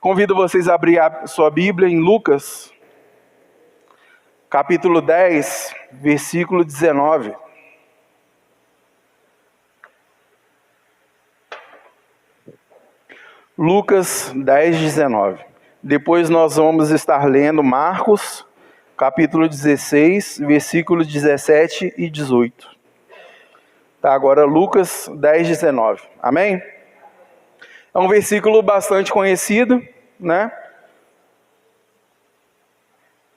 Convido vocês a abrir a sua Bíblia em Lucas, capítulo 10, versículo 19. Lucas 10, 19. Depois nós vamos estar lendo Marcos, capítulo 16, versículos 17 e 18. Tá, agora Lucas 10, 19. Amém? É um versículo bastante conhecido, né?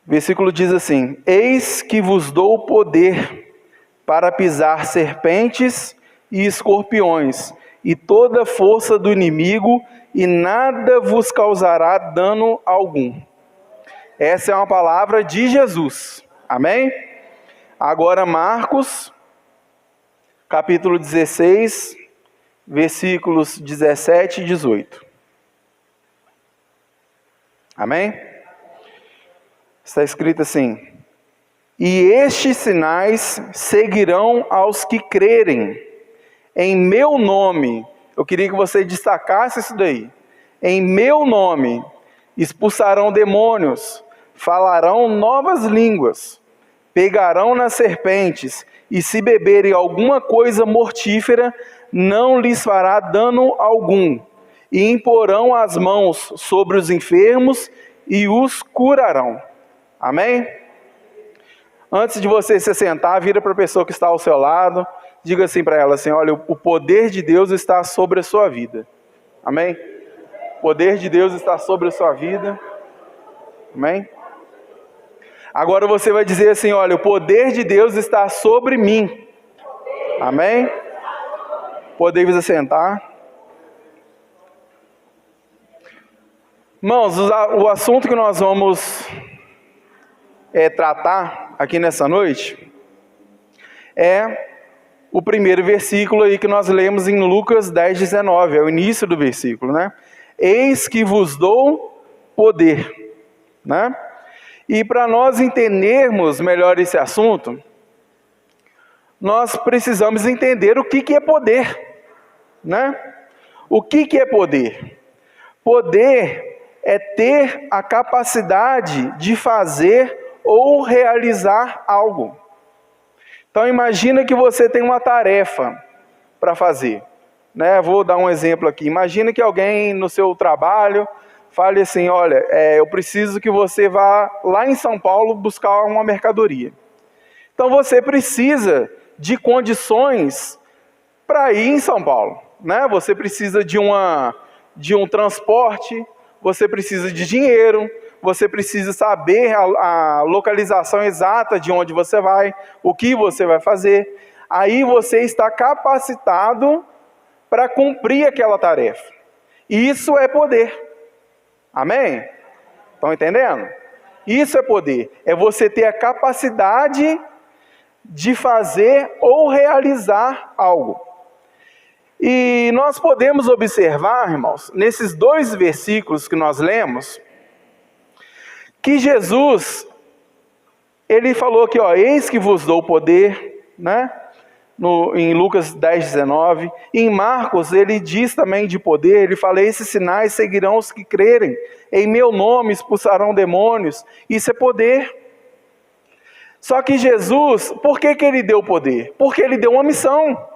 O versículo diz assim: Eis que vos dou poder para pisar serpentes e escorpiões, e toda força do inimigo, e nada vos causará dano algum. Essa é uma palavra de Jesus. Amém? Agora Marcos, capítulo 16, versículos 17 e 18. Amém? Está escrito assim: E estes sinais seguirão aos que crerem. Em meu nome, eu queria que você destacasse isso daí. Em meu nome expulsarão demônios, falarão novas línguas, pegarão nas serpentes, e se beberem alguma coisa mortífera, não lhes fará dano algum, e imporão as mãos sobre os enfermos e os curarão. Amém? Antes de você se sentar, vira para a pessoa que está ao seu lado, diga assim para ela assim: olha, o poder de Deus está sobre a sua vida. Amém? O poder de Deus está sobre a sua vida. Amém? Agora você vai dizer assim: olha, o poder de Deus está sobre mim. Amém? Podemos assentar. Irmãos, o assunto que nós vamos tratar aqui nessa noite é o primeiro versículo aí que nós lemos em Lucas 10, 19. É o início do versículo, né? Eis que vos dou poder, né? E para nós entendermos melhor esse assunto, nós precisamos entender o que é poder, né? O que é poder? Poder é ter a capacidade de fazer ou realizar algo. Então imagina que você tem uma tarefa para fazer, né? Vou dar um exemplo aqui. Imagina que alguém no seu trabalho fale assim: olha, eu preciso que você vá lá em São Paulo buscar uma mercadoria. Então você precisa de condições para ir em São Paulo, né? Você precisa de um transporte, você precisa de dinheiro, você precisa saber a localização exata de onde você vai, o que você vai fazer. Aí você está capacitado para cumprir aquela tarefa. Isso é poder. Amém? Estão entendendo? Isso é poder. É você ter a capacidade de fazer ou realizar algo. E nós podemos observar, irmãos, nesses dois versículos que nós lemos, que Jesus, ele falou aqui, eis que vos dou poder, né? Em Lucas 10, 19. Em Marcos, ele diz também de poder, ele fala: esses sinais seguirão os que crerem, em meu nome expulsarão demônios. Isso é poder. Só que Jesus, por que ele deu poder? Porque ele deu uma missão.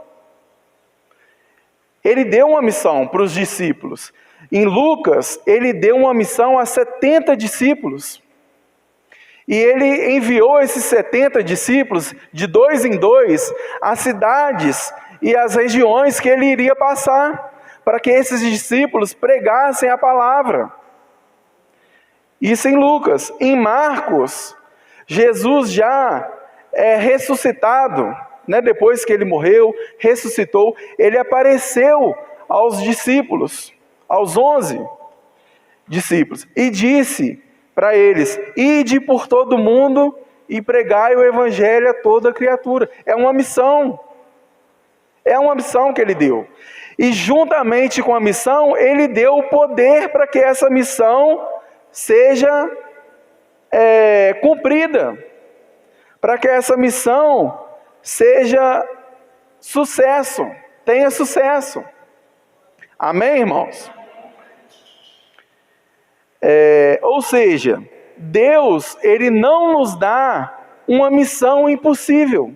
Ele deu uma missão para os discípulos. Em Lucas, ele deu uma missão a 70 discípulos. E ele enviou esses 70 discípulos, de 2 em 2, às cidades e às regiões que ele iria passar, para que esses discípulos pregassem a palavra. Isso em Lucas. Em Marcos, Jesus já é ressuscitado, né? Depois que ele morreu, ressuscitou, ele apareceu aos discípulos, aos 11 discípulos, e disse para eles: ide por todo mundo e pregai o evangelho a toda criatura. É uma missão que ele deu. E juntamente com a missão, ele deu o poder para que essa missão seja cumprida, para que essa missão seja sucesso, tenha sucesso. Amém, irmãos? Ou seja, Deus, Ele não nos dá uma missão impossível.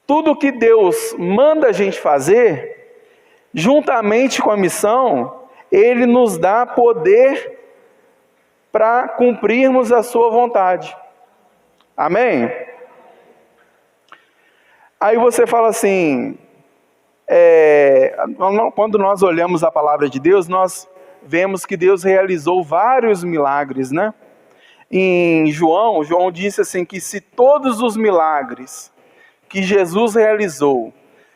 Tudo que Deus manda a gente fazer, juntamente com a missão, Ele nos dá poder para cumprirmos a sua vontade. Amém? Aí você fala assim, quando nós olhamos a palavra de Deus, nós vemos que Deus realizou vários milagres, né? Em João disse assim que se todos os milagres que Jesus realizou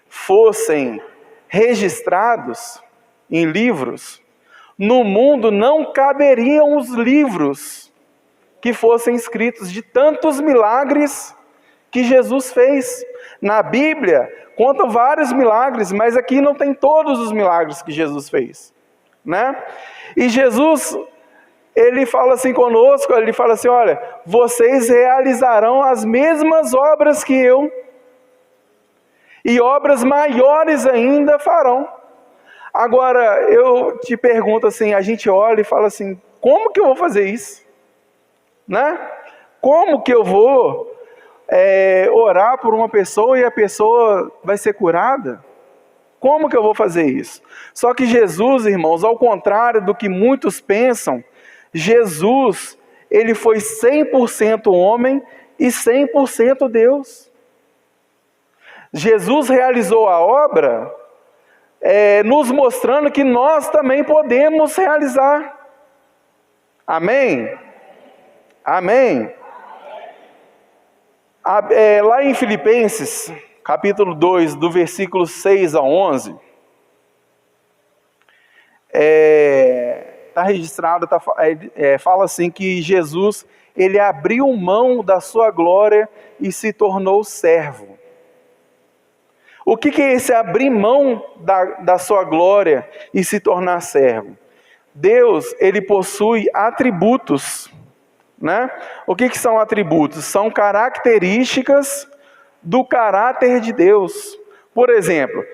fossem registrados em livros, no mundo não caberiam os livros que fossem escritos de tantos milagres que Jesus fez. Na Bíblia conta vários milagres, mas aqui não tem todos os milagres que Jesus fez, né? E Jesus, Ele fala assim conosco, Ele fala assim, olha, vocês realizarão as mesmas obras que eu, e obras maiores ainda farão. Agora, eu te pergunto assim, a gente olha e fala assim, como que eu vou fazer isso? Né? Como que eu vou orar por uma pessoa e a pessoa vai ser curada? Como que eu vou fazer isso? Só que Jesus, irmãos, ao contrário do que muitos pensam, Jesus, Ele foi 100% homem e 100% Deus. Jesus realizou a obra nos mostrando que nós também podemos realizar. Amém? Amém? Lá em Filipenses, capítulo 2, do versículo 6 a 11, está registrado, fala assim que Jesus, Ele abriu mão da sua glória e se tornou servo. O que é esse abrir mão da sua glória e se tornar servo? Deus, Ele possui atributos, né? O que são atributos? São características do caráter de Deus. Por exemplo,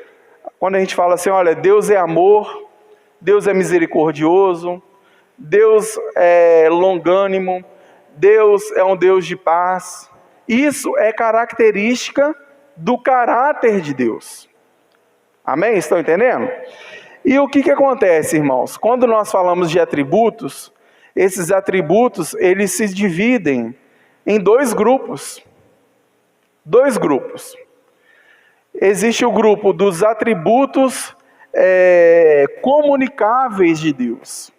quando a gente fala assim, olha, Deus é amor, Deus é misericordioso, Deus é longânimo, Deus é um Deus de paz. Isso é característica do caráter de Deus. Amém? Estão entendendo? E o que acontece, irmãos? Quando nós falamos de atributos, esses atributos, eles se dividem em dois grupos. Dois grupos. Existe o grupo dos atributos comunicáveis de Deus.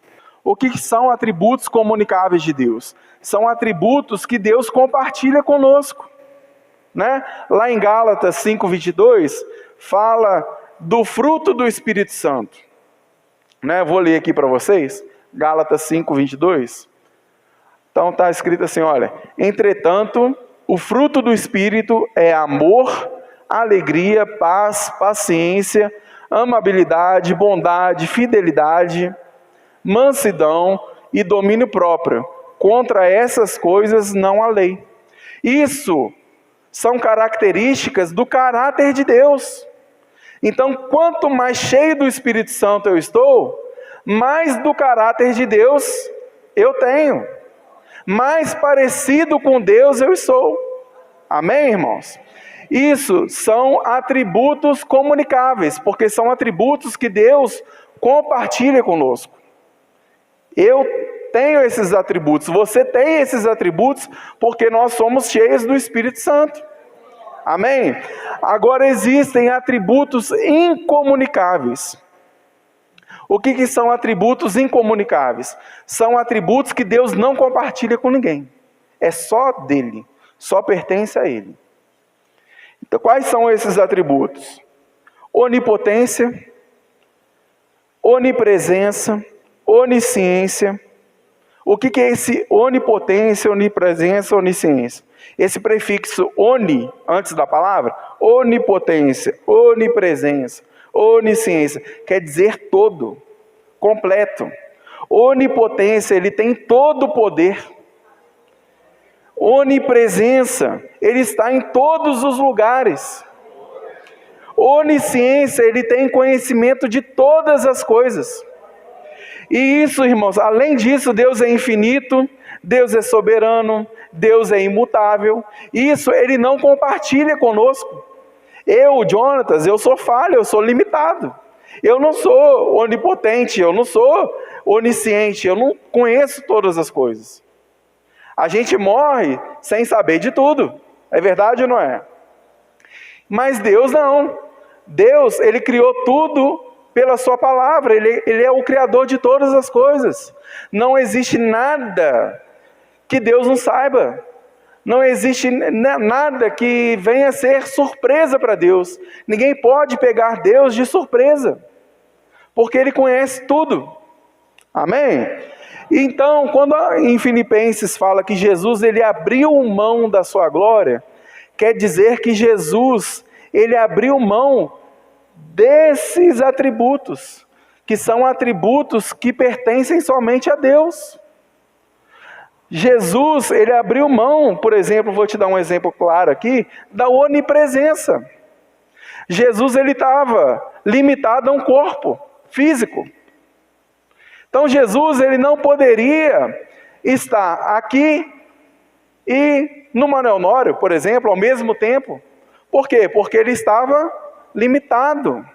O que são atributos comunicáveis de Deus? São atributos que Deus compartilha conosco, né? Lá em Gálatas 5:22, fala do fruto do Espírito Santo, né? Vou ler aqui para vocês, Gálatas 5:22. Então está escrito assim, olha, entretanto, o fruto do Espírito é amor, alegria, paz, paciência, amabilidade, bondade, fidelidade, mansidão e domínio próprio. Contra essas coisas não há lei. Isso são características do caráter de Deus. Então, quanto mais cheio do Espírito Santo eu estou, mais do caráter de Deus eu tenho. Mais parecido com Deus eu sou. Amém, irmãos? Isso são atributos comunicáveis, porque são atributos que Deus compartilha conosco. Eu tenho esses atributos, você tem esses atributos, porque nós somos cheios do Espírito Santo. Amém? Agora existem atributos incomunicáveis. O que são atributos incomunicáveis? São atributos que Deus não compartilha com ninguém. É só dele, só pertence a ele. Então, quais são esses atributos? Onipotência, onipresença, onisciência. O que é esse onipotência, onipresença, onisciência? Esse prefixo oni, antes da palavra, onipotência, onipresença, onisciência, quer dizer todo, completo. Onipotência, ele tem todo o poder. Onipresença, ele está em todos os lugares. Onisciência, ele tem conhecimento de todas as coisas. E isso, irmãos, além disso, Deus é infinito, Deus é soberano, Deus é imutável. Isso Ele não compartilha conosco. Eu, Jonatas, eu sou falho, eu sou limitado. Eu não sou onipotente, eu não sou onisciente, eu não conheço todas as coisas. A gente morre sem saber de tudo. É verdade ou não é? Mas Deus não. Deus, Ele criou tudo pela sua palavra. Ele é o Criador de todas as coisas. Não existe nada que Deus não saiba. Não existe nada que venha a ser surpresa para Deus. Ninguém pode pegar Deus de surpresa, porque Ele conhece tudo. Amém? Então, quando em Filipenses fala que Jesus Ele abriu mão da sua glória, quer dizer que Jesus Ele abriu mão desses atributos, que são atributos que pertencem somente a Deus. Jesus, Ele abriu mão, por exemplo, vou te dar um exemplo claro aqui, da onipresença. Jesus, Ele estava limitado a um corpo físico. Então, Jesus, Ele não poderia estar aqui e no Manuel Nório, por exemplo, ao mesmo tempo. Por quê? Porque Ele estava limitado.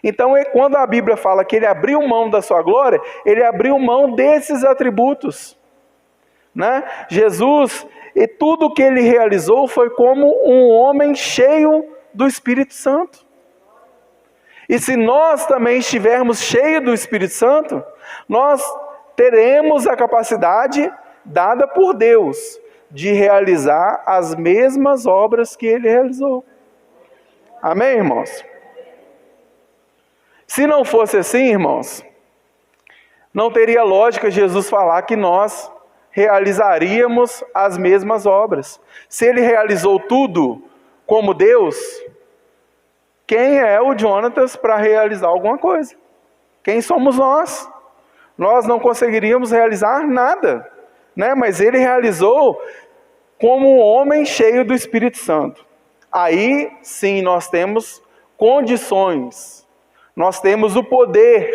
Então, quando a Bíblia fala que Ele abriu mão da sua glória, Ele abriu mão desses atributos. Né? Jesus, e tudo o que Ele realizou foi como um homem cheio do Espírito Santo. E se nós também estivermos cheios do Espírito Santo, nós teremos a capacidade dada por Deus de realizar as mesmas obras que Ele realizou. Amém, irmãos? Se não fosse assim, irmãos, não teria lógica Jesus falar que nós realizaríamos as mesmas obras. Se Ele realizou tudo como Deus, quem é o Jonatas para realizar alguma coisa? Quem somos nós? Nós não conseguiríamos realizar nada, né? Mas Ele realizou como um homem cheio do Espírito Santo. Aí sim nós temos condições, nós temos o poder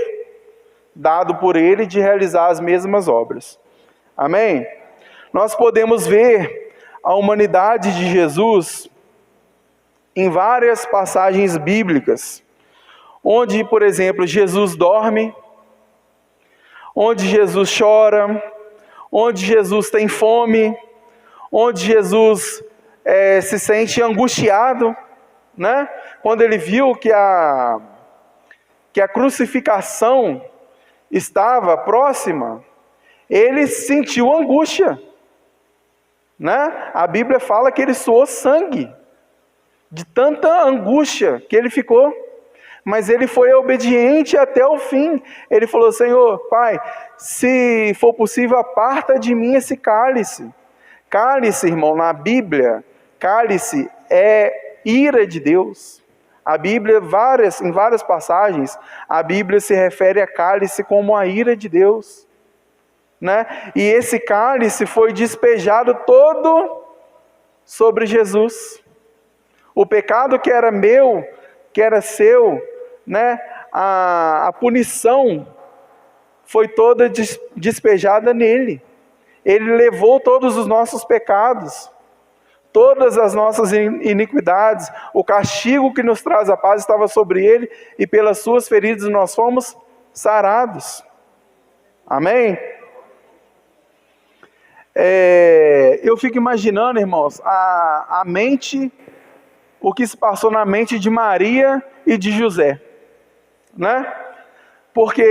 dado por Ele de realizar as mesmas obras. Amém? Nós podemos ver a humanidade de Jesus em várias passagens bíblicas, onde, por exemplo, Jesus dorme, onde Jesus chora, onde Jesus tem fome, onde Jesus se sente angustiado, né? Quando Ele viu que a crucificação estava próxima, Ele sentiu angústia, né? A Bíblia fala que Ele suou sangue, de tanta angústia que Ele ficou, mas Ele foi obediente até o fim. Ele falou: Senhor, Pai, se for possível, aparta de mim esse cálice. Cálice, irmão, na Bíblia, cálice é ira de Deus. A Bíblia, em várias passagens, a Bíblia se refere a cálice como a ira de Deus. Né? E esse cálice foi despejado todo sobre Jesus. O pecado que era meu, que era seu, né? A punição foi toda despejada nele. Ele levou todos os nossos pecados, todas as nossas iniquidades. O castigo que nos traz a paz estava sobre Ele, e pelas suas feridas nós fomos sarados. Amém? Eu fico imaginando, irmãos, a mente, o que se passou na mente de Maria e de José, né? Porque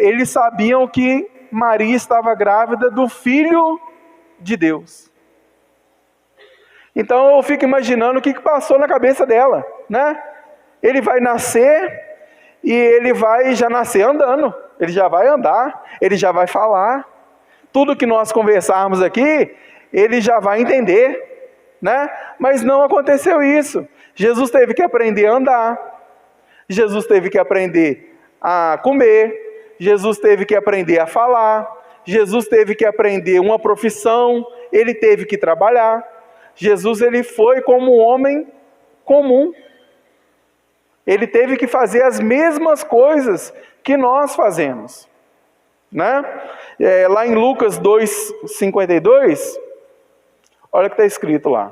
eles sabiam que Maria estava grávida do Filho de Deus. Então eu fico imaginando o que passou na cabeça dela, né? Ele vai nascer e ele vai já nascer andando, ele já vai andar, ele já vai falar. Tudo que nós conversarmos aqui, ele já vai entender, né? Mas não aconteceu isso. Jesus teve que aprender a andar, Jesus teve que aprender a comer, Jesus teve que aprender a falar, Jesus teve que aprender uma profissão, ele teve que trabalhar. Jesus, ele foi como um homem comum. Ele teve que fazer as mesmas coisas que nós fazemos. né? Lá em Lucas 2:52, olha o que está escrito lá.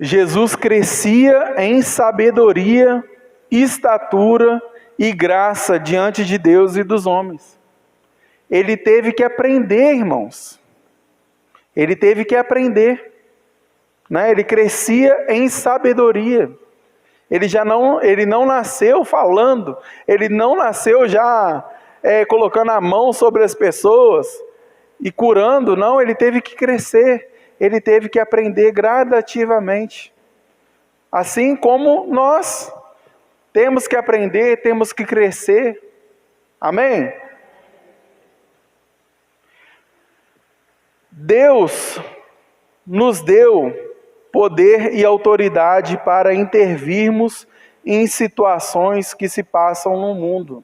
Jesus crescia em sabedoria, estatura e graça diante de Deus e dos homens. Ele teve que aprender, irmãos. Ele teve que aprender, né? Ele crescia em sabedoria. Ele não nasceu falando, ele não nasceu já colocando a mão sobre as pessoas e curando, não, ele teve que crescer. Ele teve que aprender gradativamente. Assim como nós temos que aprender, temos que crescer. Amém? Deus nos deu poder e autoridade para intervirmos em situações que se passam no mundo,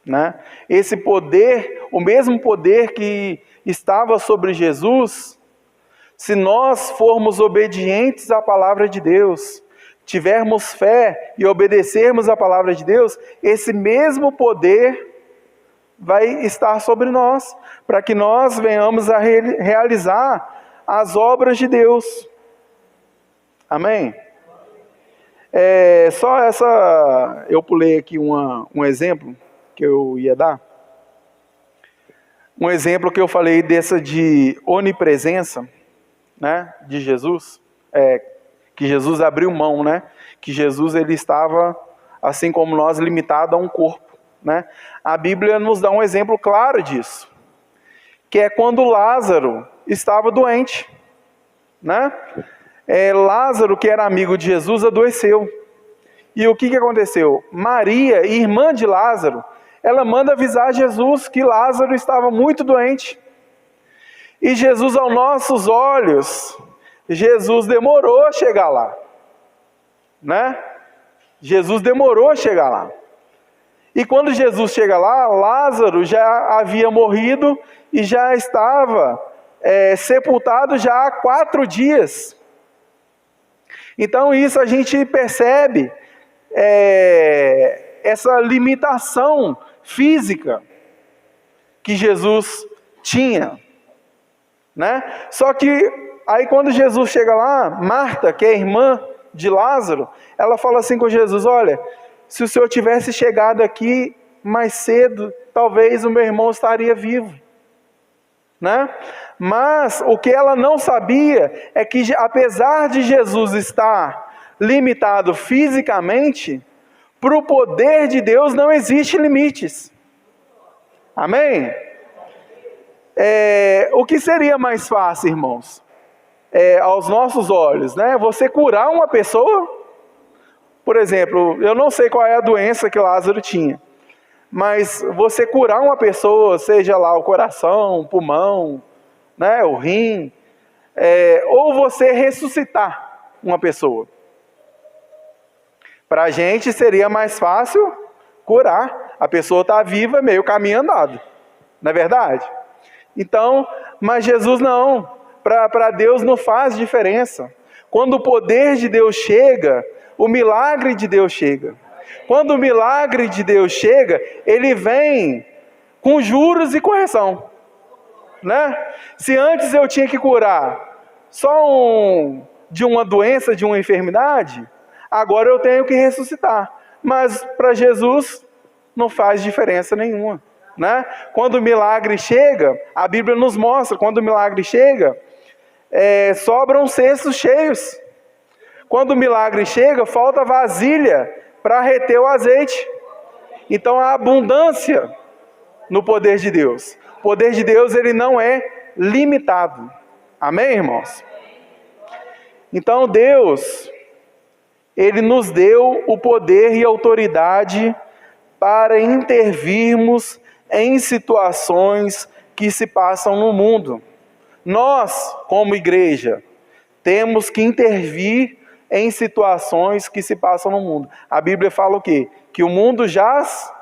né? Esse poder, o mesmo poder que estava sobre Jesus, se nós formos obedientes à palavra de Deus, tivermos fé e obedecermos à palavra de Deus, esse mesmo poder vai estar sobre nós, para que nós venhamos a realizar as obras de Deus. Amém? Eu pulei aqui um exemplo que eu ia dar. Um exemplo que eu falei dessa de onipresença, né, de Jesus, que Jesus abriu mão, né, que Jesus ele estava, assim como nós, limitado a um corpo, né. A Bíblia nos dá um exemplo claro disso, que é quando Lázaro estava doente, né. Lázaro, que era amigo de Jesus, adoeceu. E o que aconteceu? Maria, irmã de Lázaro, ela manda avisar Jesus que Lázaro estava muito doente. E Jesus, aos nossos olhos, Jesus demorou a chegar lá, né? Jesus demorou a chegar lá. E quando Jesus chega lá, Lázaro já havia morrido e já estava sepultado já há 4 dias. Então isso a gente percebe essa limitação física que Jesus tinha, né? Só que aí quando Jesus chega lá, Marta, que é irmã de Lázaro, ela fala assim com Jesus: olha, se o Senhor tivesse chegado aqui mais cedo, talvez o meu irmão estaria vivo, né? Mas o que ela não sabia é que, apesar de Jesus estar limitado fisicamente, para o poder de Deus não existe limites. Amém? O que seria mais fácil, irmãos? Aos nossos olhos, né? Você curar uma pessoa? Por exemplo, eu não sei qual é a doença que Lázaro tinha, mas você curar uma pessoa, seja lá o coração, o pulmão, né, o rim, ou você ressuscitar uma pessoa. Para a gente seria mais fácil curar. A pessoa está viva, meio caminho andado. Não é verdade? Então, mas Jesus não. Para Deus não faz diferença. Quando o poder de Deus chega, o milagre de Deus chega. Quando o milagre de Deus chega, ele vem com juros e correção, né? Se antes eu tinha que curar só de uma doença, de uma enfermidade, agora eu tenho que ressuscitar. Mas para Jesus não faz diferença nenhuma, né? Quando o milagre chega, a Bíblia nos mostra, quando o milagre chega, sobram cestos cheios. Quando o milagre chega, falta vasilha para reter o azeite. Então há abundância no poder de Deus. O poder de Deus, ele não é limitado. Amém, irmãos? Então Deus, ele nos deu o poder e autoridade para intervirmos em situações que se passam no mundo. Nós, como igreja, temos que intervir em situações que se passam no mundo. A Bíblia fala o quê? Que o mundo jaz.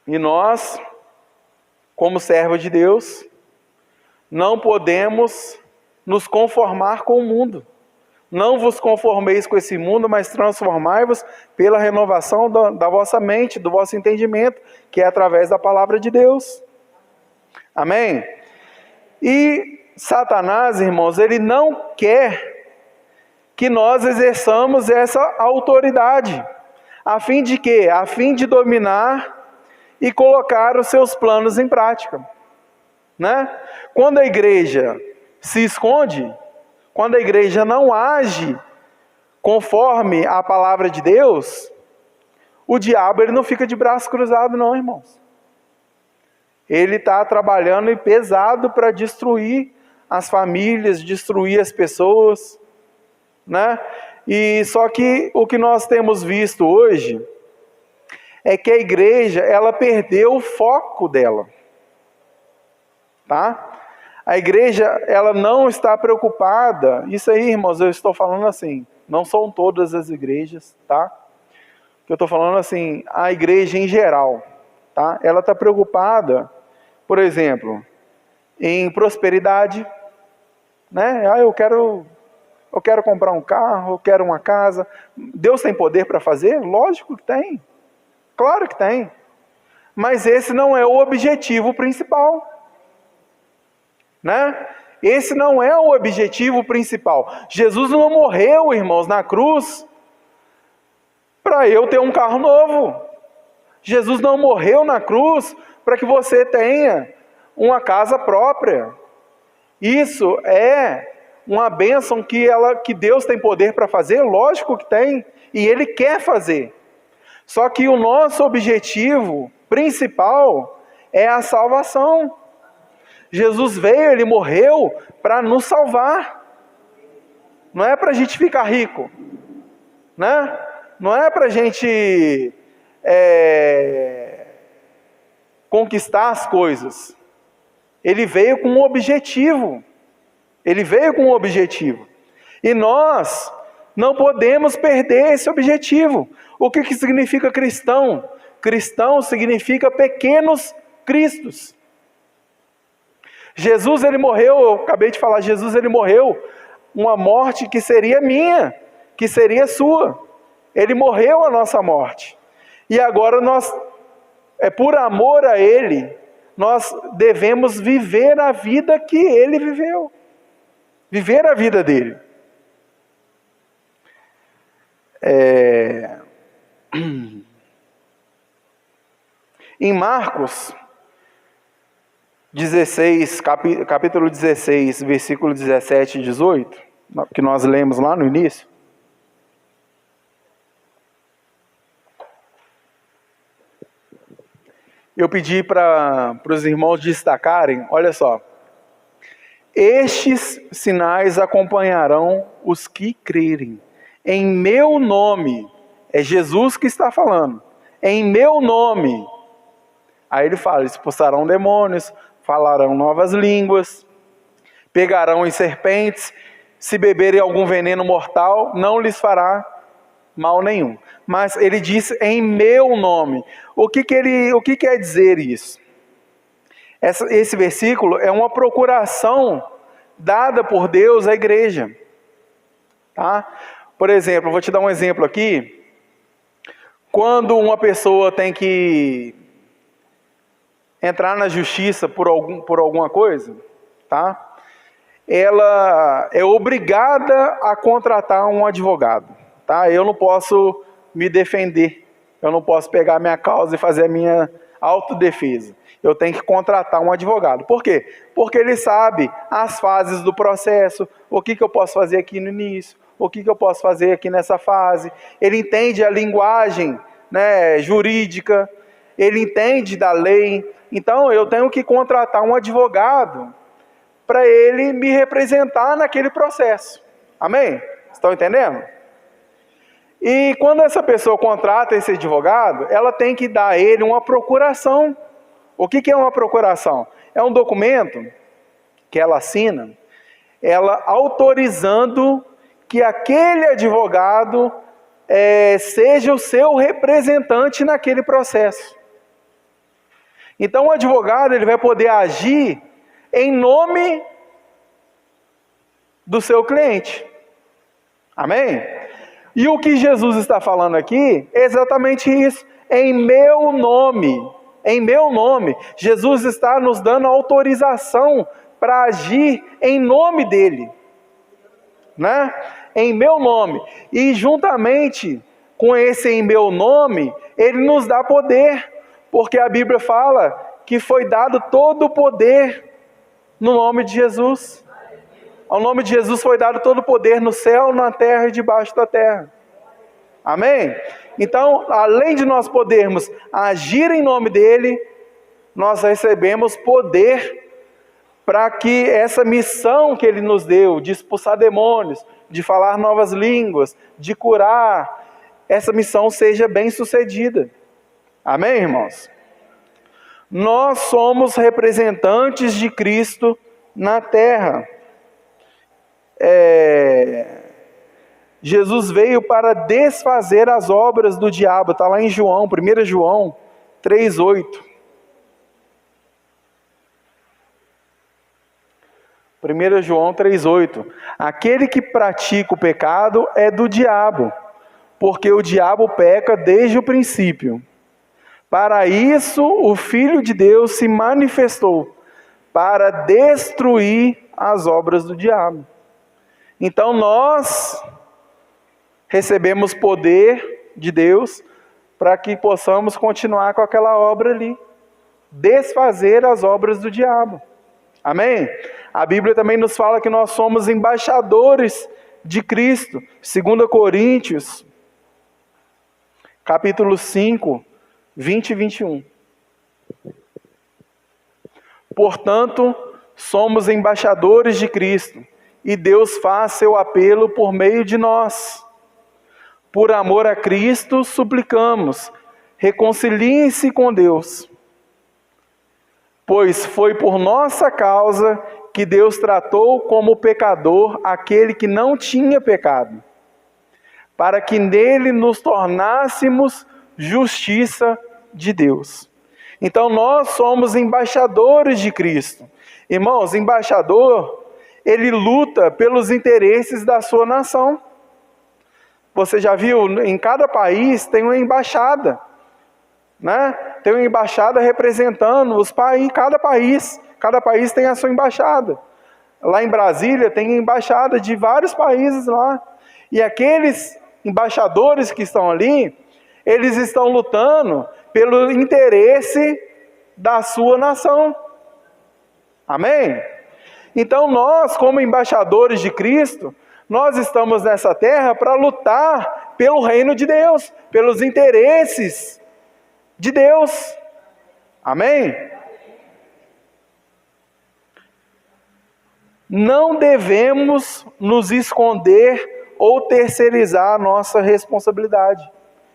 E nós, como servos de Deus, não podemos nos conformar com o mundo. Não vos conformeis com esse mundo, mas transformai-vos pela renovação da vossa mente, do vosso entendimento, que é através da palavra de Deus. Amém? E Satanás, irmãos, ele não quer que nós exerçamos essa autoridade. A fim de quê? A fim de dominar e colocar os seus planos em prática. Né? Quando a igreja se esconde, quando a igreja não age conforme a palavra de Deus, o diabo ele não fica de braço cruzado não, irmãos. Ele está trabalhando pesado para destruir as famílias, destruir as pessoas, né? E só que o que nós temos visto hoje é que a igreja, ela perdeu o foco dela, tá? A igreja, ela não está preocupada, isso aí, irmãos, eu estou falando assim, não são todas as igrejas, tá? Eu estou falando assim, a igreja em geral, tá? Ela está preocupada, por exemplo, em prosperidade, né? Eu quero comprar um carro, eu quero uma casa. Deus tem poder para fazer? Lógico que tem. Claro que tem. Mas esse não é o objetivo principal. Né? Esse não é o objetivo principal. Jesus não morreu, irmãos, na cruz para eu ter um carro novo. Jesus não morreu na cruz para que você tenha uma casa própria. Isso é uma bênção que Deus tem poder para fazer? Lógico que tem, e Ele quer fazer. Só que o nosso objetivo principal é a salvação. Jesus veio, Ele morreu para nos salvar. Não é para a gente ficar rico, né? Não é para a gente conquistar as coisas. Ele veio com um objetivo. Ele veio com um objetivo. E nós não podemos perder esse objetivo. O que significa cristão? Cristão significa pequenos cristos. Jesus, ele morreu, eu acabei de falar, Jesus, ele morreu uma morte que seria minha, que seria sua. Ele morreu a nossa morte. E agora nós, por amor a Ele, nós devemos viver a vida que Ele viveu. Viver a vida dele. Em Marcos 16, capítulo 16, versículo 17 e 18, que nós lemos lá no início. Eu pedi para os irmãos destacarem, olha só. Estes sinais acompanharão os que crerem. Em meu nome, é Jesus que está falando. Em meu nome. Aí ele fala, expulsarão demônios, falarão novas línguas, pegarão em serpentes, se beberem algum veneno mortal, não lhes fará mal nenhum. Mas ele diz em meu nome. O que quer dizer isso? Esse versículo é uma procuração dada por Deus à igreja. Tá? Por exemplo, vou te dar um exemplo aqui. Quando uma pessoa tem que entrar na justiça por alguma coisa, tá? Ela é obrigada a contratar um advogado. Tá? Eu não posso me defender. Eu não posso pegar minha causa e fazer a minha autodefesa. Eu tenho que contratar um advogado. Por quê? Porque ele sabe as fases do processo, o que eu posso fazer aqui no início, o que eu posso fazer aqui nessa fase. Ele entende a linguagem, né, jurídica, ele entende da lei. Então eu tenho que contratar um advogado para ele me representar naquele processo. Amém? Estão entendendo? E quando essa pessoa contrata esse advogado, ela tem que dar a ele uma procuração. O que é uma procuração? É um documento que ela assina, ela autorizando que aquele advogado seja o seu representante naquele processo. Então o advogado ele vai poder agir em nome do seu cliente. Amém? E o que Jesus está falando aqui é exatamente isso. Em meu nome, Jesus está nos dando autorização para agir em nome dele, né? Em meu nome. E juntamente com esse em meu nome, ele nos dá poder, porque a Bíblia fala que foi dado todo o poder no nome de Jesus. Ao nome de Jesus foi dado todo o poder no céu, na terra e debaixo da terra. Amém? Então, além de nós podermos agir em nome dele, nós recebemos poder para que essa missão que ele nos deu, de expulsar demônios, de falar novas línguas, de curar, essa missão seja bem sucedida. Amém, irmãos? Nós somos representantes de Cristo na terra. Jesus veio para desfazer as obras do diabo. Está lá em João, 1 João 3,8. 1 João 3,8. Aquele que pratica o pecado é do diabo, porque o diabo peca desde o princípio. Para isso o Filho de Deus se manifestou, para destruir as obras do diabo. Então nós recebemos poder de Deus para que possamos continuar com aquela obra ali, desfazer as obras do diabo. Amém? A Bíblia também nos fala que nós somos embaixadores de Cristo. 2 Coríntios, capítulo 5, 20 e 21. Portanto, somos embaixadores de Cristo, e Deus faz seu apelo por meio de nós. Por amor a Cristo, suplicamos, reconciliem-se com Deus. Pois foi por nossa causa que Deus tratou como pecador aquele que não tinha pecado, para que nele nos tornássemos justiça de Deus. Então nós somos embaixadores de Cristo. Irmãos, embaixador, ele luta pelos interesses da sua nação. Você já viu, em cada país tem uma embaixada, né? Tem uma embaixada representando os países, cada país tem a sua embaixada. Lá em Brasília tem embaixada de vários países lá, e aqueles embaixadores que estão ali, eles estão lutando pelo interesse da sua nação. Amém? Então nós, como embaixadores de Cristo, nós estamos nessa terra para lutar pelo reino de Deus, pelos interesses de Deus. Amém? Não devemos nos esconder ou terceirizar a nossa responsabilidade.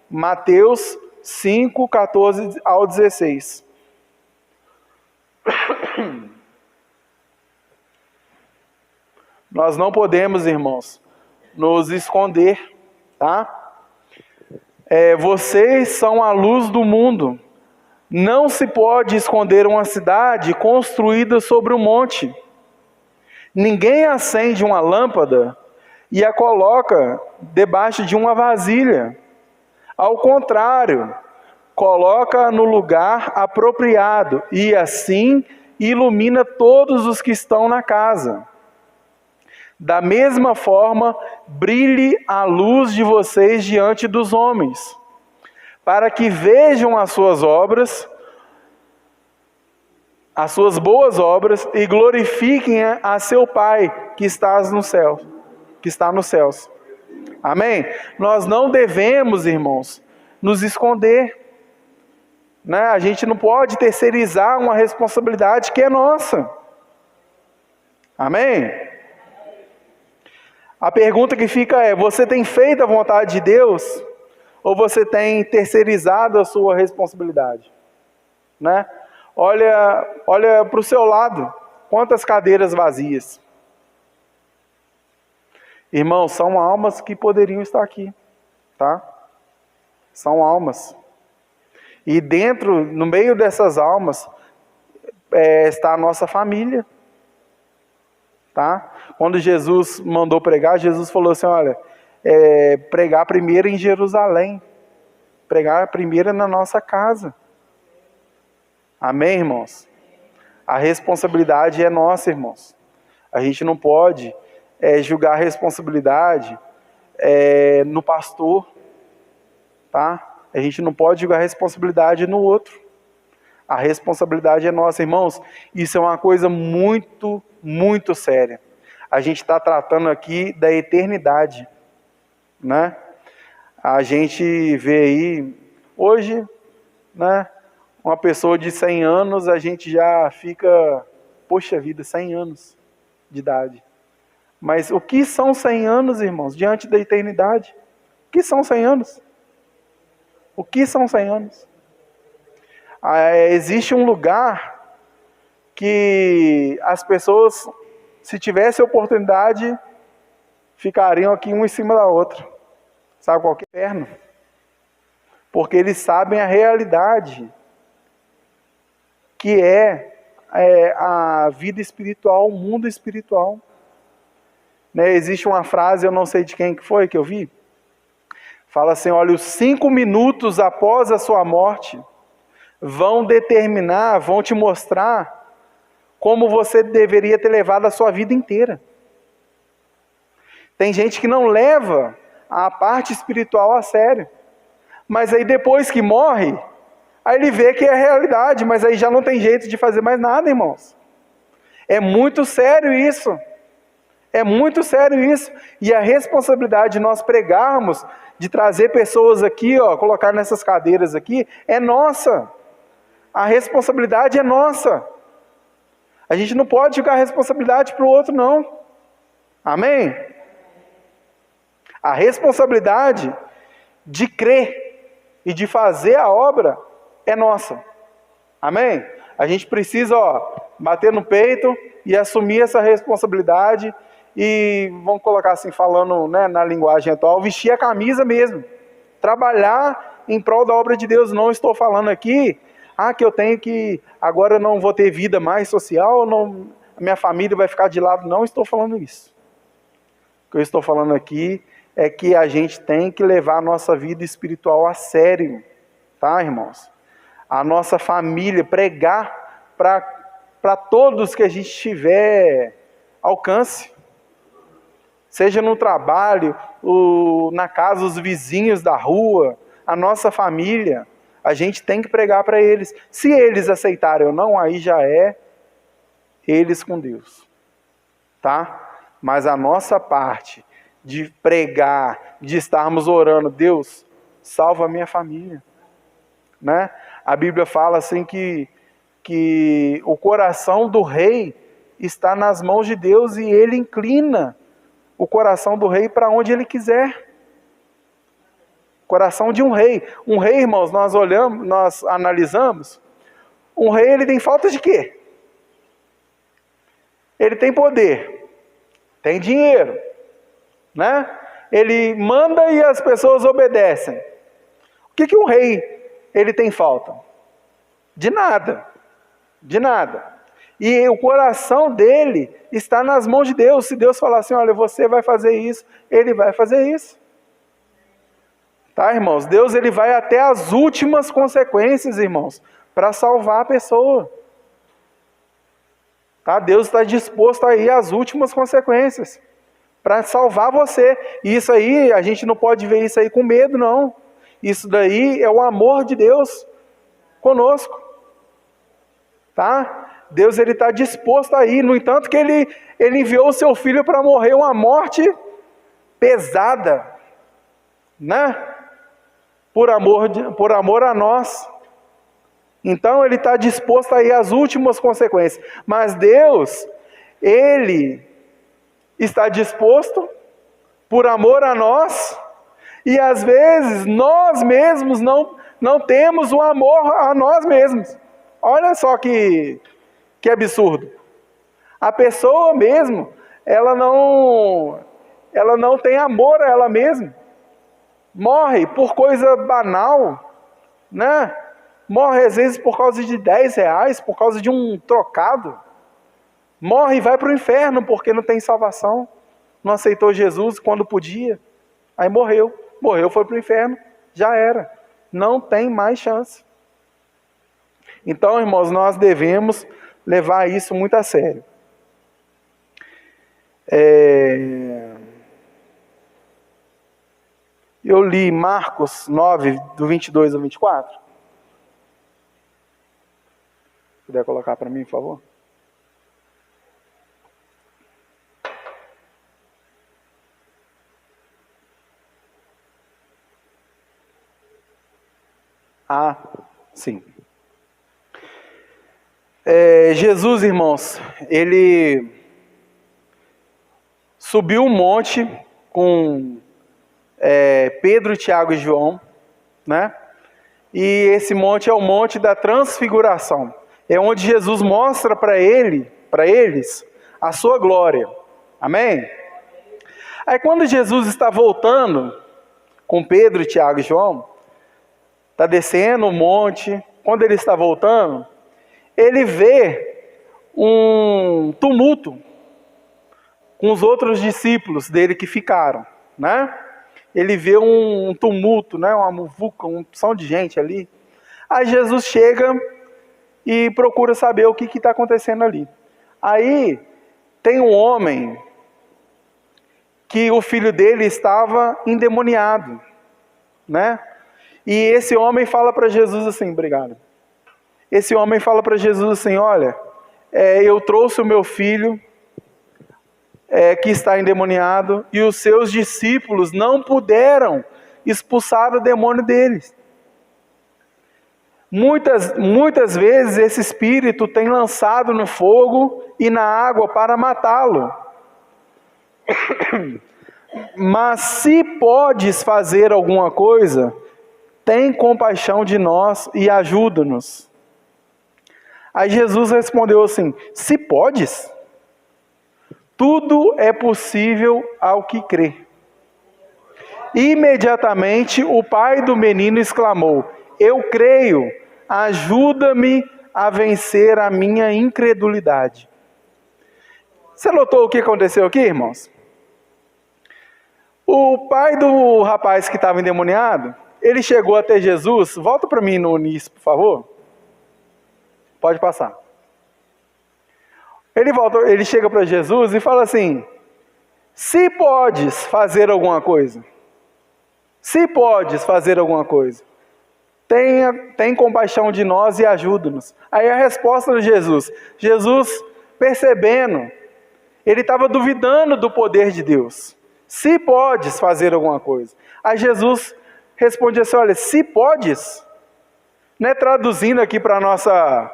Mateus 5, 14 ao 16. Nós não podemos, irmãos, nos esconder, tá? Vocês são a luz do mundo. Não se pode esconder uma cidade construída sobre um monte. Ninguém acende uma lâmpada e a coloca debaixo de uma vasilha. Ao contrário, coloca no lugar apropriado e assim ilumina todos os que estão na casa. Da mesma forma, brilhe a luz de vocês diante dos homens, para que vejam as suas obras, as suas boas obras, e glorifiquem a seu Pai que está nos céus. Amém? Nós não devemos, irmãos, nos esconder, né? A gente não pode terceirizar uma responsabilidade que é nossa. Amém? A pergunta que fica é: você tem feito a vontade de Deus? Ou você tem terceirizado a sua responsabilidade? Né? Olha para o seu lado, quantas cadeiras vazias. Irmãos, são almas que poderiam estar aqui, tá? São almas. E no meio dessas almas, está a nossa família. tá? Quando Jesus mandou pregar, Jesus falou assim, olha, pregar primeiro em Jerusalém, pregar primeiro na nossa casa. Amém, irmãos? A responsabilidade é nossa, irmãos. A gente não pode julgar a responsabilidade no pastor, tá? A gente não pode julgar a responsabilidade no outro. A responsabilidade é nossa, irmãos. Isso é uma coisa muito, muito séria. A gente está tratando aqui da eternidade, né? A gente vê aí, hoje, né? Uma pessoa de 100 anos, a gente já fica, poxa vida, 100 anos de idade. Mas o que são 100 anos, irmãos, diante da eternidade? O que são 100 anos? O que são 100 anos? Existe um lugar que as pessoas, se tivessem oportunidade, ficariam aqui um em cima da outra. Sabe qual que é? Inferno. Porque eles sabem a realidade que é a vida espiritual, o mundo espiritual. Né? Existe uma frase, eu não sei de quem que foi que eu vi, fala assim, olha, os 5 minutos após a sua morte vão determinar, vão te mostrar como você deveria ter levado a sua vida inteira. Tem gente que não leva a parte espiritual a sério, mas aí depois que morre, aí ele vê que é a realidade, mas aí já não tem jeito de fazer mais nada, irmãos. É muito sério isso. É muito sério isso. E a responsabilidade de nós pregarmos, de trazer pessoas aqui, colocar nessas cadeiras aqui, é nossa. A responsabilidade é nossa. A gente não pode jogar a responsabilidade para o outro, não. Amém? A responsabilidade de crer e de fazer a obra é nossa. Amém? A gente precisa, bater no peito e assumir essa responsabilidade e, vamos colocar assim, falando, né, na linguagem atual, vestir a camisa mesmo. Trabalhar em prol da obra de Deus. Não estou falando aqui, que eu tenho que, agora eu não vou ter vida mais social, não, a minha família vai ficar de lado. Não estou falando isso. O que eu estou falando aqui é que a gente tem que levar a nossa vida espiritual a sério. Tá, irmãos? A nossa família, pregar para todos que a gente tiver alcance. Seja no trabalho, na casa, os vizinhos da rua, a nossa família. A gente tem que pregar para eles. Se eles aceitarem ou não, aí já é eles com Deus. Tá? Mas a nossa parte de pregar, de estarmos orando, Deus, salva a minha família. Né? A Bíblia fala assim que o coração do rei está nas mãos de Deus e ele inclina o coração do rei para onde ele quiser. Coração de um rei. Um rei, irmãos, nós olhamos, nós analisamos, um rei ele tem falta de quê? Ele tem poder, tem dinheiro, né? Ele manda e as pessoas obedecem. O que um rei ele tem falta? De nada. De nada. E o coração dele está nas mãos de Deus. Se Deus falar assim, olha, você vai fazer isso, ele vai fazer isso. Tá, irmãos? Deus ele vai até as últimas consequências, irmãos, para salvar a pessoa. Tá? Deus está disposto a ir às últimas consequências para salvar você. E isso aí, a gente não pode ver isso aí com medo, não. Isso daí é o amor de Deus conosco. Tá? Deus ele está disposto a ir. No entanto que ele enviou o seu filho para morrer uma morte pesada. Né? Por amor a nós. Então ele está disposto a ir às últimas consequências. Mas Deus, ele está disposto por amor a nós. E às vezes nós mesmos não temos o amor a nós mesmos. Olha só que absurdo. A pessoa mesmo, ela não tem amor a ela mesma. Morre por coisa banal, né? Morre às vezes por causa de 10 reais, por causa de um trocado, Morre e vai para o inferno porque não tem salvação. Não aceitou Jesus quando podia. Aí morreu. Morreu, foi para o inferno. Já era. Não tem mais chance. Então, irmãos, nós devemos levar isso muito a sério. Eu li Marcos 9, do 22 ao 24. Se puder colocar para mim, por favor. Ah, sim. Jesus, irmãos, ele subiu um monte com Pedro, Tiago e João, né? E esse monte é o monte da transfiguração. É onde Jesus mostra para eles, a sua glória. Amém? Aí quando Jesus está voltando com Pedro, Tiago e João, está descendo o monte, quando ele está voltando, ele vê um tumulto com os outros discípulos dele que ficaram, né? Ele vê um tumulto, né? Uma muvuca, uma opção de gente ali. Aí Jesus chega e procura saber o que está acontecendo ali. Aí tem um homem que o filho dele estava endemoniado, né? E esse homem fala para Jesus assim, obrigado. Esse homem fala para Jesus assim, olha, eu trouxe o meu filho que está endemoniado e os seus discípulos não puderam expulsar o demônio deles. Muitas vezes esse espírito tem lançado no fogo e na água para matá-lo. Mas se podes fazer alguma coisa, tem compaixão de nós e ajuda-nos. Aí Jesus respondeu assim, se podes, tudo é possível ao que crê. Imediatamente o pai do menino exclamou, eu creio, ajuda-me a vencer a minha incredulidade. Você notou o que aconteceu aqui, irmãos? O pai do rapaz que estava endemoniado, ele chegou até Jesus, volta para mim no início, por favor. Pode passar. Ele chega para Jesus e fala assim, se podes fazer alguma coisa, se podes fazer alguma coisa, tem compaixão de nós e ajuda-nos. Aí a resposta de Jesus, percebendo, ele estava duvidando do poder de Deus. Se podes fazer alguma coisa. Aí Jesus responde assim, olha, se podes, né, traduzindo aqui para a nossa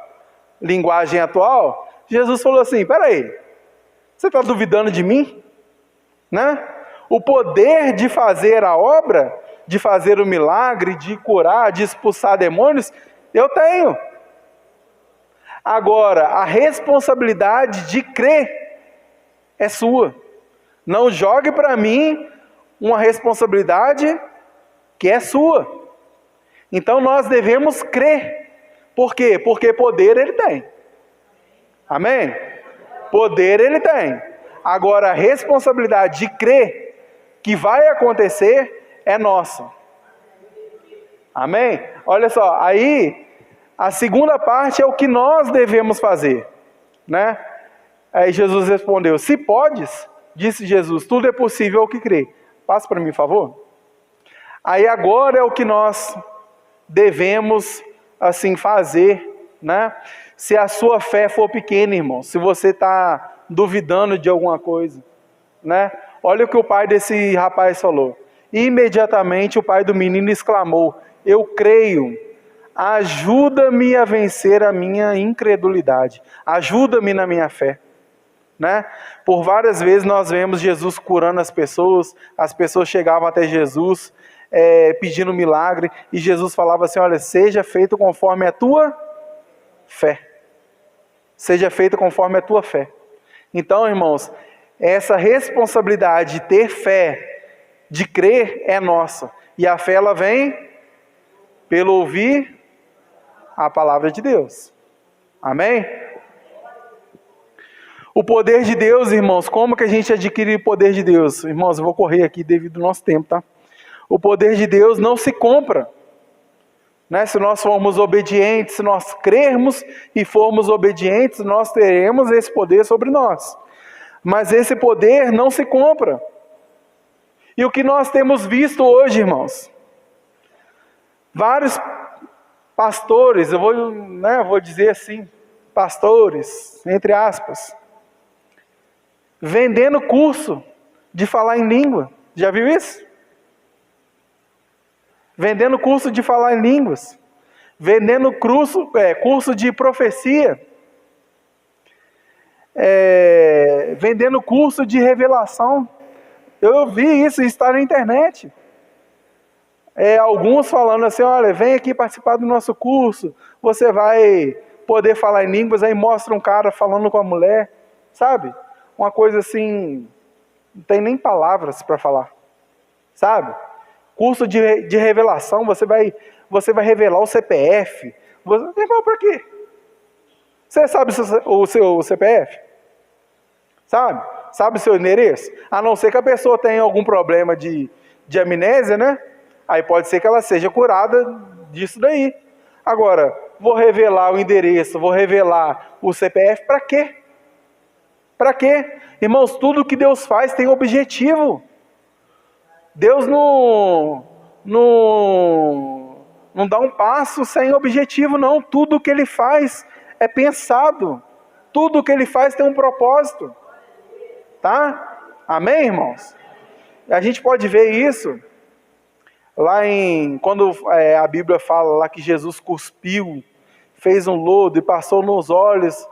linguagem atual, Jesus falou assim, peraí, você está duvidando de mim? Né? O poder de fazer a obra, de fazer o milagre, de curar, de expulsar demônios, eu tenho. Agora, a responsabilidade de crer é sua. Não jogue para mim uma responsabilidade que é sua. Então nós devemos crer. Por quê? Porque poder ele tem. Amém? Poder ele tem. Agora a responsabilidade de crer que vai acontecer é nossa. Amém? Olha só, aí a segunda parte é o que nós devemos fazer, né? Aí Jesus respondeu, se podes, disse Jesus, tudo é possível ao que crê. Passa para mim, por favor. Aí agora é o que nós devemos assim fazer, né? Se a sua fé for pequena, irmão, se você está duvidando de alguma coisa, né? Olha o que o pai desse rapaz falou. Imediatamente o pai do menino exclamou, eu creio, ajuda-me a vencer a minha incredulidade, ajuda-me na minha fé. Né? Por várias vezes nós vemos Jesus curando as pessoas chegavam até Jesus pedindo milagre, e Jesus falava assim, olha, seja feito conforme a tua fé. Seja feito conforme a tua fé. Então, irmãos, essa responsabilidade de ter fé, de crer, é nossa. E a fé, ela vem pelo ouvir a palavra de Deus. Amém? O poder de Deus, irmãos, como que a gente adquire o poder de Deus? Irmãos, eu vou correr aqui devido ao nosso tempo, tá? O poder de Deus não se compra, né? Se nós formos obedientes, se nós crermos e formos obedientes, nós teremos esse poder sobre nós. Mas esse poder não se compra. E o que nós temos visto hoje, irmãos? Vários pastores, eu vou dizer assim, pastores, entre aspas, vendendo curso de falar em língua. Já viu isso? Vendendo curso de falar em línguas. Vendendo curso de profecia. Vendendo curso de revelação. Eu vi isso estar na internet. Alguns falando assim, olha, vem aqui participar do nosso curso, você vai poder falar em línguas, aí mostra um cara falando com a mulher, sabe? Uma coisa assim, não tem nem palavras para falar, sabe? Curso de revelação, você vai revelar o CPF. Você vai por quê? Você sabe o seu CPF? Sabe? Sabe o seu endereço? A não ser que a pessoa tenha algum problema de amnésia, né? Aí pode ser que ela seja curada disso daí. Agora, vou revelar o endereço, vou revelar o CPF, para quê? Para quê? Irmãos, tudo que Deus faz tem objetivo. Deus não dá um passo sem objetivo, não. Tudo que Ele faz é pensado. Tudo que Ele faz tem um propósito. Tá? Amém, irmãos? A gente pode ver isso lá quando a Bíblia fala lá que Jesus cuspiu, fez um lodo e passou nos olhos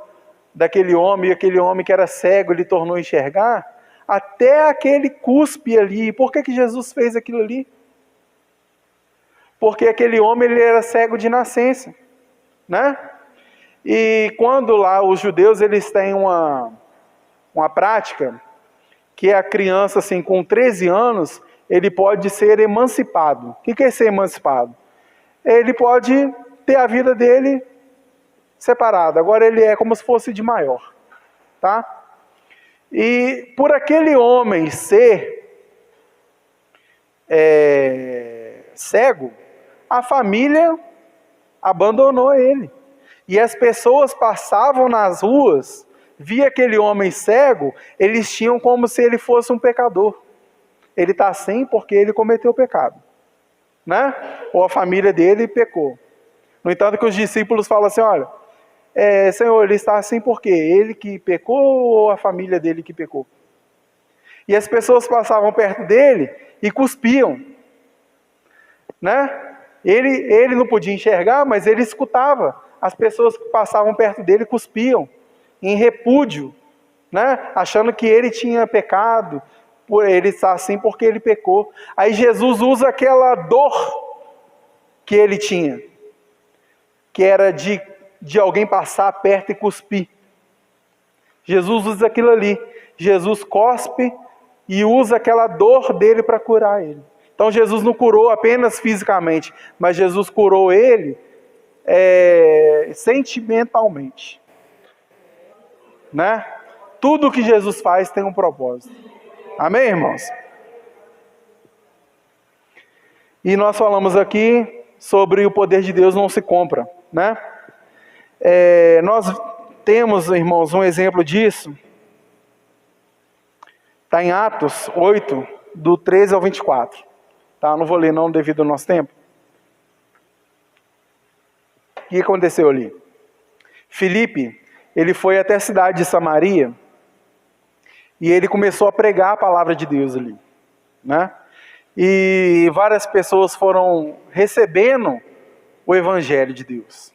daquele homem, e aquele homem que era cego, ele tornou enxergar, até aquele cuspe ali. Por que Jesus fez aquilo ali? Porque aquele homem, ele era cego de nascença, né? E quando lá os judeus, eles têm uma prática, que a criança, assim, com 13 anos, ele pode ser emancipado. O que é ser emancipado? Ele pode ter a vida dele separada. Agora ele é como se fosse de maior. Tá? E por aquele homem ser cego, a família abandonou ele. E as pessoas passavam nas ruas, via aquele homem cego, eles tinham como se ele fosse um pecador. Ele está assim porque ele cometeu pecado, né? Ou a família dele pecou. No entanto que os discípulos falam assim, olha, Senhor, ele está assim porque ele que pecou ou a família dele que pecou? E as pessoas passavam perto dele e cuspiam, né? Ele não podia enxergar, mas ele escutava. As pessoas que passavam perto dele cuspiam, em repúdio, né? Achando que ele tinha pecado, ele está assim porque ele pecou. Aí Jesus usa aquela dor que ele tinha, que era de alguém passar perto e cuspir. Jesus usa aquilo ali. Jesus cospe e usa aquela dor dele para curar ele. Então Jesus não curou apenas fisicamente, mas Jesus curou ele sentimentalmente, né? Tudo que Jesus faz tem um propósito. Amém, irmãos? E nós falamos aqui sobre o poder de Deus não se compra, né? Nós temos, irmãos, um exemplo disso. Está em Atos 8, do 13 ao 24. Tá? Não vou ler não devido ao nosso tempo. O que aconteceu ali? Filipe, ele foi até a cidade de Samaria e ele começou a pregar a palavra de Deus ali, né? E várias pessoas foram recebendo o evangelho de Deus.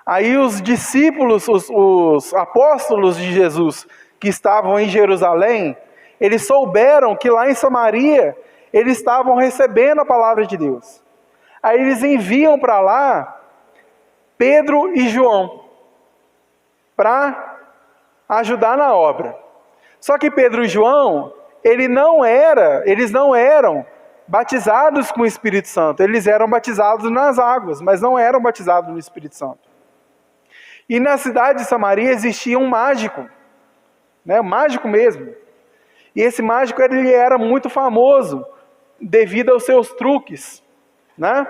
Aí os discípulos, os apóstolos de Jesus que estavam em Jerusalém, eles souberam que lá em Samaria eles estavam recebendo a palavra de Deus. Aí eles enviam para lá Pedro e João para ajudar na obra. Só que Pedro e João, eles não eram batizados com o Espírito Santo. Eles eram batizados nas águas, mas não eram batizados no Espírito Santo. E na cidade de Samaria existia um mágico, né? Mágico mesmo. E esse mágico ele era muito famoso devido aos seus truques, né?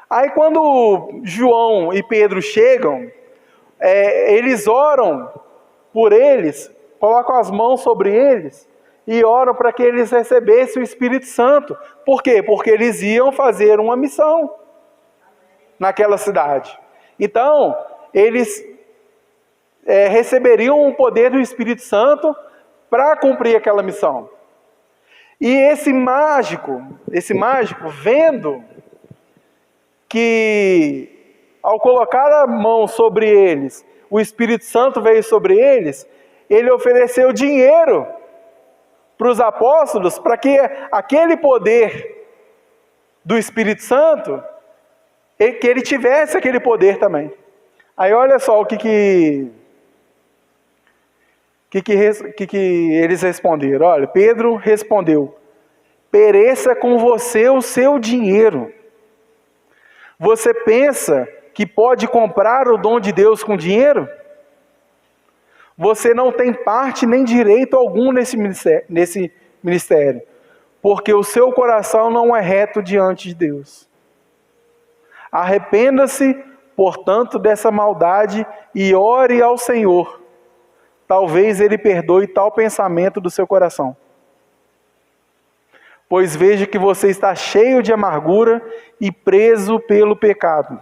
Aí quando João e Pedro chegam, eles oram por eles, colocam as mãos sobre eles e oram para que eles recebessem o Espírito Santo. Por quê? Porque eles iam fazer uma missão naquela cidade. Então, eles receberiam o poder do Espírito Santo para cumprir aquela missão. E esse mágico, vendo que ao colocar a mão sobre eles, o Espírito Santo veio sobre eles, ele ofereceu dinheiro para os apóstolos, para que aquele poder do Espírito Santo, que ele tivesse aquele poder também. Aí olha só o que eles responderam. Olha, Pedro respondeu: pereça com você o seu dinheiro. Você pensa que pode comprar o dom de Deus com dinheiro? Você não tem parte nem direito algum nesse ministério, porque o seu coração não é reto diante de Deus. Arrependa-se, portanto, dessa maldade e ore ao Senhor. Talvez Ele perdoe tal pensamento do seu coração. Pois vejo que você está cheio de amargura e preso pelo pecado.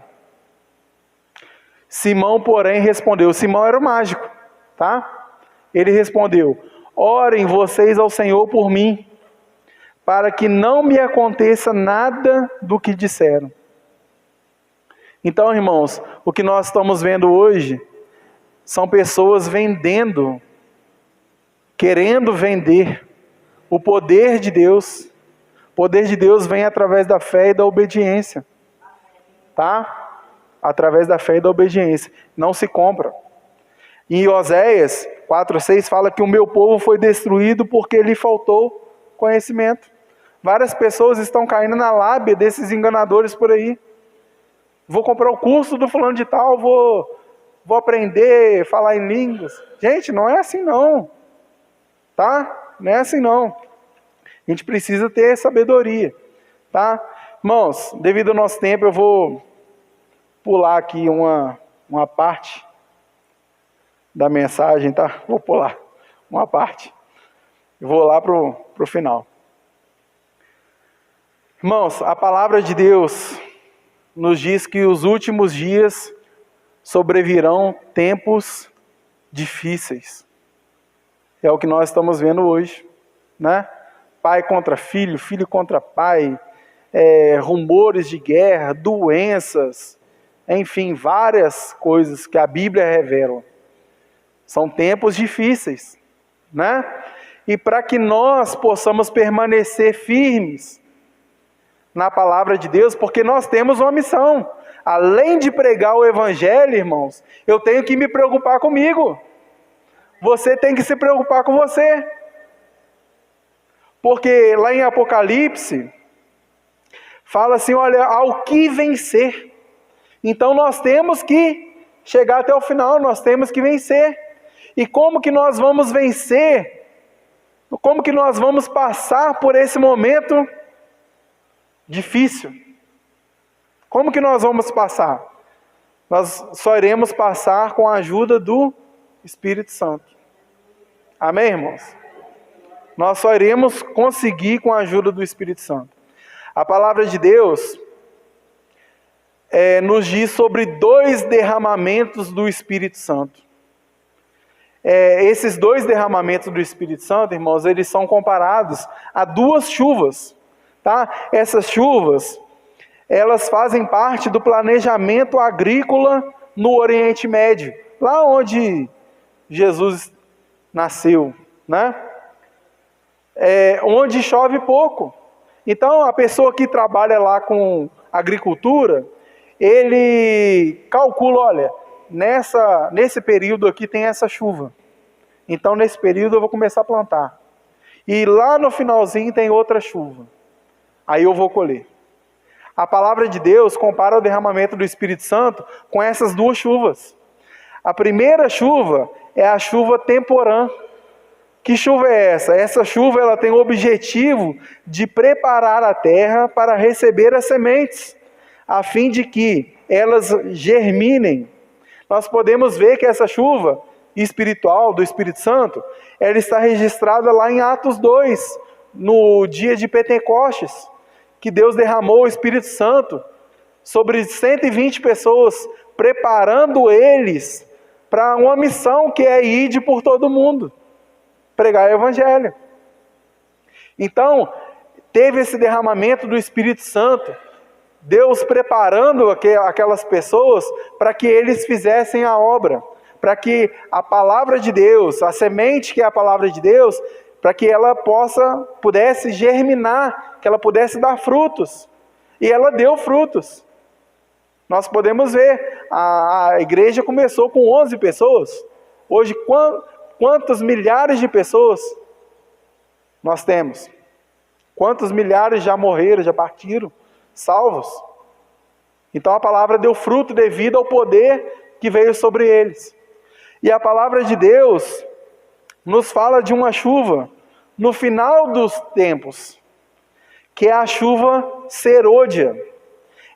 Simão, porém, respondeu. Simão era o mágico, tá? Ele respondeu: orem vocês ao Senhor por mim, para que não me aconteça nada do que disseram. Então, irmãos, o que nós estamos vendo hoje são pessoas vendendo, querendo vender o poder de Deus. O poder de Deus vem através da fé e da obediência, tá? Através da fé e da obediência. Não se compra. Em Oséias 4:6 fala que o meu povo foi destruído porque lhe faltou conhecimento. Várias pessoas estão caindo na lábia desses enganadores por aí. Vou comprar o curso do fulano de tal, vou aprender a falar em línguas. Gente, não é assim não. Tá? Não é assim não. A gente precisa ter sabedoria. Tá? Irmãos, devido ao nosso tempo, eu vou pular aqui uma parte da mensagem, tá? Vou pular uma parte. Vou lá para o final. Irmãos, a palavra de Deus nos diz que os últimos dias sobrevirão tempos difíceis. É o que nós estamos vendo hoje, né? Pai contra filho, filho contra pai, rumores de guerra, doenças, enfim, várias coisas que a Bíblia revela. São tempos difíceis, né? E para que nós possamos permanecer firmes na palavra de Deus, porque nós temos uma missão. Além de pregar o Evangelho, irmãos, eu tenho que me preocupar comigo. Você tem que se preocupar com você. Porque lá em Apocalipse, fala assim, olha, ao que vencer. Então nós temos que chegar até o final, nós temos que vencer. E como que nós vamos vencer? Como que nós vamos passar por esse momento difícil? Como que nós vamos passar? Nós só iremos passar com a ajuda do Espírito Santo. Amém, irmãos? Nós só iremos conseguir com a ajuda do Espírito Santo. A palavra de Deus nos diz sobre 2 derramamentos do Espírito Santo. Esses 2 derramamentos do Espírito Santo, irmãos, eles são comparados a 2 chuvas. Tá? Essas chuvas, elas fazem parte do planejamento agrícola no Oriente Médio, lá onde Jesus nasceu, né? Onde chove pouco. Então, a pessoa que trabalha lá com agricultura, ele calcula, olha, nesse período aqui tem essa chuva. Então, nesse período eu vou começar a plantar. E lá no finalzinho tem outra chuva. Aí eu vou colher. A palavra de Deus compara o derramamento do Espírito Santo com essas 2 chuvas. A primeira chuva é a chuva temporã, Que chuva é essa? Essa chuva ela tem o objetivo de preparar a terra para receber as sementes, a fim de que elas germinem. Nós podemos ver que essa chuva espiritual do Espírito Santo, ela está registrada lá em Atos 2, no dia de Pentecostes, que Deus derramou o Espírito Santo sobre 120 pessoas, preparando eles para uma missão que é ir por todo mundo, pregar o Evangelho. Então, teve esse derramamento do Espírito Santo, Deus preparando aquelas pessoas para que eles fizessem a obra, para que a palavra de Deus, a semente que é a palavra de Deus, para que ela pudesse germinar, que ela pudesse dar frutos. E ela deu frutos. Nós podemos ver, a igreja começou com 11 pessoas. Hoje, quantos milhares de pessoas nós temos? Quantos milhares já morreram, já partiram, salvos? Então a palavra deu fruto devido ao poder que veio sobre eles. E a palavra de Deus nos fala de uma chuva no final dos tempos, que é a chuva serôdia.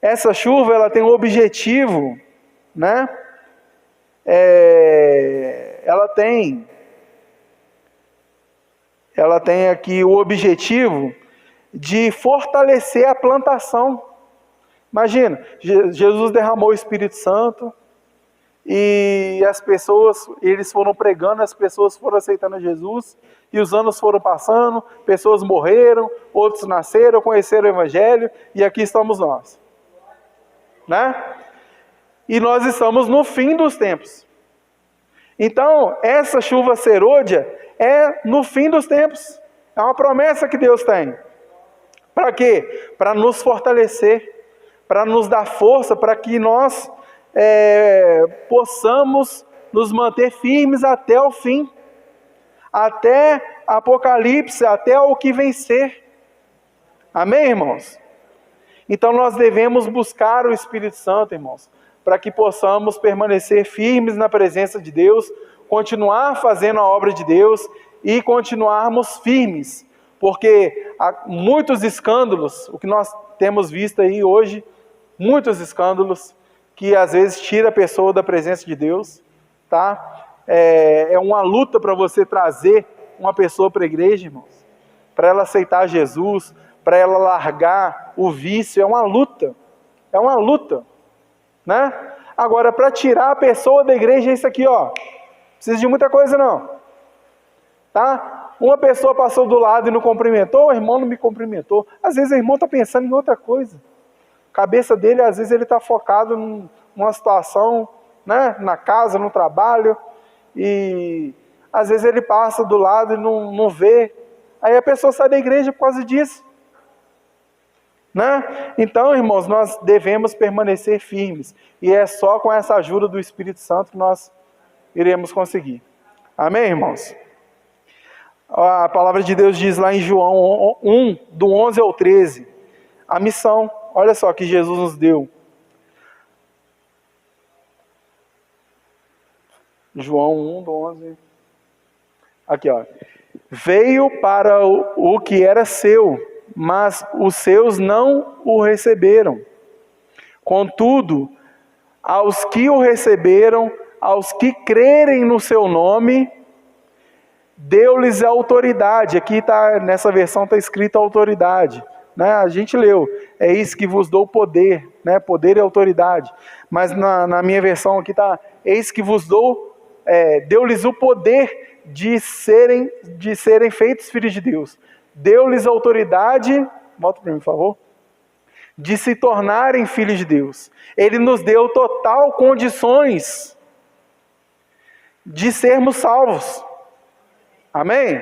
Essa chuva ela tem um objetivo, né? Ela tem aqui o objetivo de fortalecer a plantação. Imagina, Jesus derramou o Espírito Santo e as pessoas, eles foram pregando, as pessoas foram aceitando Jesus e os anos foram passando, pessoas morreram, outros nasceram, conheceram o Evangelho e aqui estamos nós, né? E nós estamos no fim dos tempos. Então, essa chuva serôdia é no fim dos tempos. É uma promessa que Deus tem. Para quê? Para nos fortalecer, para nos dar força, para que nós possamos nos manter firmes até o fim, até Apocalipse, até o que vencer. Amém, irmãos? Então nós devemos buscar o Espírito Santo, irmãos, para que possamos permanecer firmes na presença de Deus, continuar fazendo a obra de Deus e continuarmos firmes, porque há muitos escândalos, o que nós temos visto aí hoje, muitos escândalos que às vezes tira a pessoa da presença de Deus, tá? É uma luta para você trazer uma pessoa para a igreja, irmãos, para ela aceitar Jesus, para ela largar o vício, é uma luta, né? Agora, para tirar a pessoa da igreja é isso aqui, ó, não precisa de muita coisa não, tá? Uma pessoa passou do lado e não cumprimentou, o irmão não me cumprimentou, às vezes o irmão está pensando em outra coisa, a cabeça dele, às vezes ele está focado numa situação, né, na casa, no trabalho, e às vezes ele passa do lado e não vê, aí a pessoa sai da igreja por causa disso, né? Então, irmãos, nós devemos permanecer firmes, e é só com essa ajuda do Espírito Santo que nós iremos conseguir. Amém, irmãos? A palavra de Deus diz lá em João 1, do 11 ao 13, a missão, olha só que Jesus nos deu. João 1, do 11. Aqui, ó. Veio para o que era seu, mas os seus não o receberam. Contudo, aos que o receberam, aos que crerem no seu nome, deu-lhes autoridade. Aqui tá, nessa versão está escrito autoridade, né? A gente leu, é isso que vos dou poder, né? Poder e autoridade. Mas na minha versão aqui está, eis que vos dou, deu-lhes o poder de serem feitos filhos de Deus. Deu-lhes autoridade, volta para mim, por favor, de se tornarem filhos de Deus. Ele nos deu total condições de sermos salvos. Amém?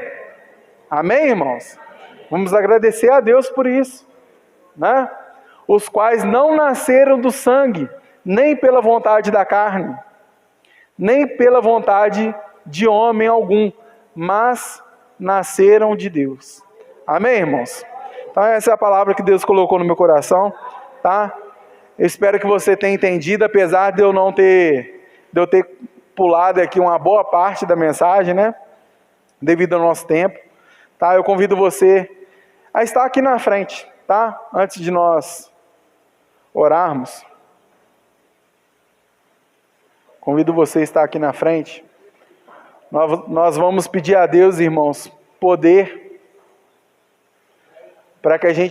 Amém, irmãos? Vamos agradecer a Deus por isso, né? Os quais não nasceram do sangue, nem pela vontade da carne, nem pela vontade de homem algum, mas nasceram de Deus. Amém, irmãos? Então essa é a palavra que Deus colocou no meu coração, tá? Eu espero que você tenha entendido, apesar de eu ter pulado aqui uma boa parte da mensagem, né? devido ao nosso tempo, tá? Eu convido você a estar aqui na frente, tá? Antes de nós orarmos. Convido você a estar aqui na frente. Nós vamos pedir a Deus, irmãos, poder para que a gente